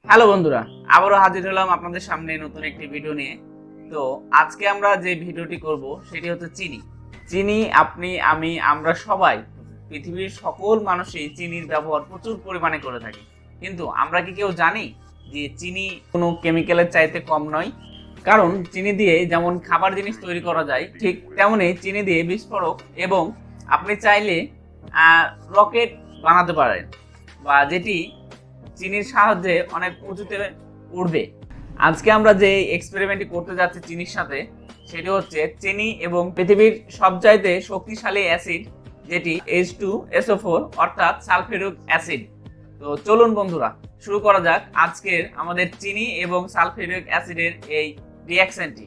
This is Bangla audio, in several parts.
হ্যালো বন্ধুরা, আবারও হাজির হলাম আপনাদের সামনে নতুন একটি ভিডিও নিয়ে। তো আজকে আমরা যে ভিডিওটি করব সেটি হচ্ছে চিনি। চিনি আপনি, আমি, আমরা সবাই, পৃথিবীর সকল মানুষই চিনির ব্যবহার প্রচুর পরিমাণে করে থাকি। কিন্তু আমরা কি কেউ জানি যে চিনি কোনো কেমিক্যালের চাইতে কম নয়? কারণ চিনি দিয়ে যেমন খাবার জিনিস তৈরি করা যায়, ঠিক তেমনি চিনি দিয়ে বিস্ফোরক এবং আপনি চাইলে রকেট বানাতে পারেন, বা যেটি চিনির সাহায্যে অনেক উঁচুতে উঠবে। আজকে আমরা যে এক্সপেরিমেন্টটি করতে যাচ্ছি চিনির সাথে, সেটি হচ্ছে চিনি এবং পৃথিবীর সবচাইতে শক্তিশালী অ্যাসিড, যেটি H2SO4 অর্থাৎ সালফিউরিক অ্যাসিড। তো চলুন বন্ধুরা, শুরু করা যাক আজকের আমাদের চিনি এবং সালফিউরিক অ্যাসিডের এই রিঅ্যাকশনটি।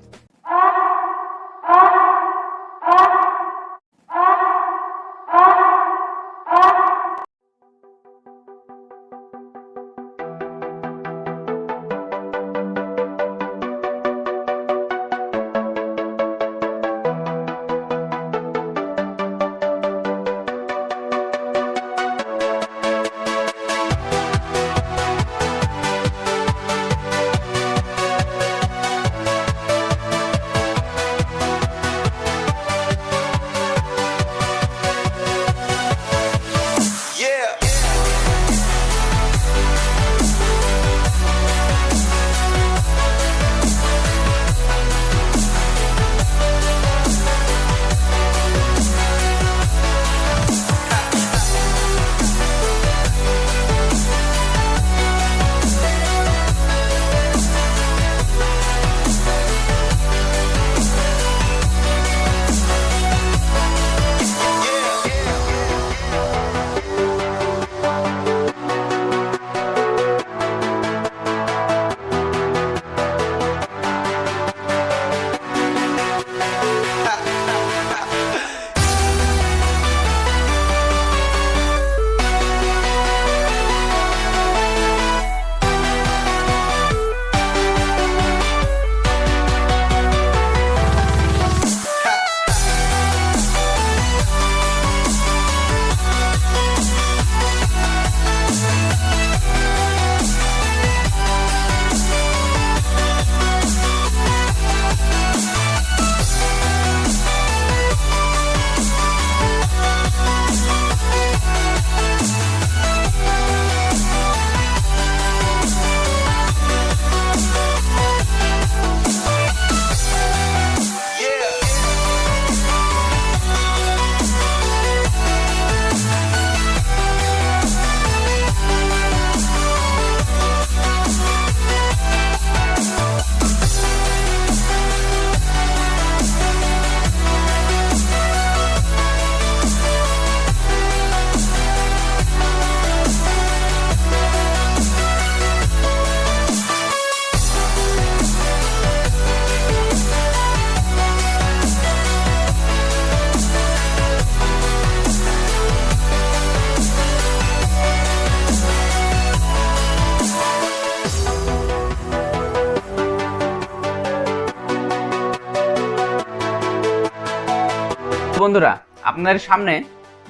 বন্ধুরা, আপনার সামনে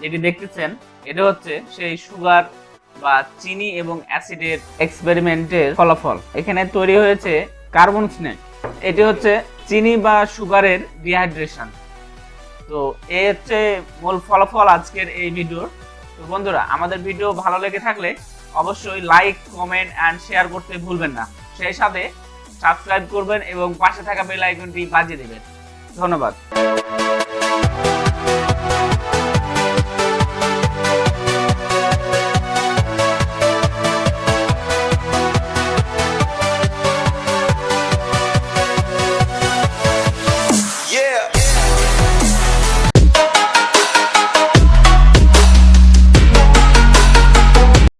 যেটি দেখতেছেন এটা হচ্ছে সেই সুগার বা চিনি এবং অ্যাসিডের এক্সপেরিমেন্টের ফলাফল। এখানে তৈরি হয়েছে কার্বন স্নেক। এটি হচ্ছে চিনি বা সুগারের ডিহাইড্রেশন। তো এই হচ্ছে মূল ফলাফল আজকের এই ভিডিওর। তো বন্ধুরা, আমাদের ভিডিও ভালো লেগে থাকলে অবশ্যই লাইক, কমেন্ট অ্যান্ড শেয়ার করতে ভুলবেন না। সেই সাথে সাবস্ক্রাইব করবেন এবং পাশে থাকা বেল আইকনটি বাজিয়ে দেবেন। ধন্যবাদ।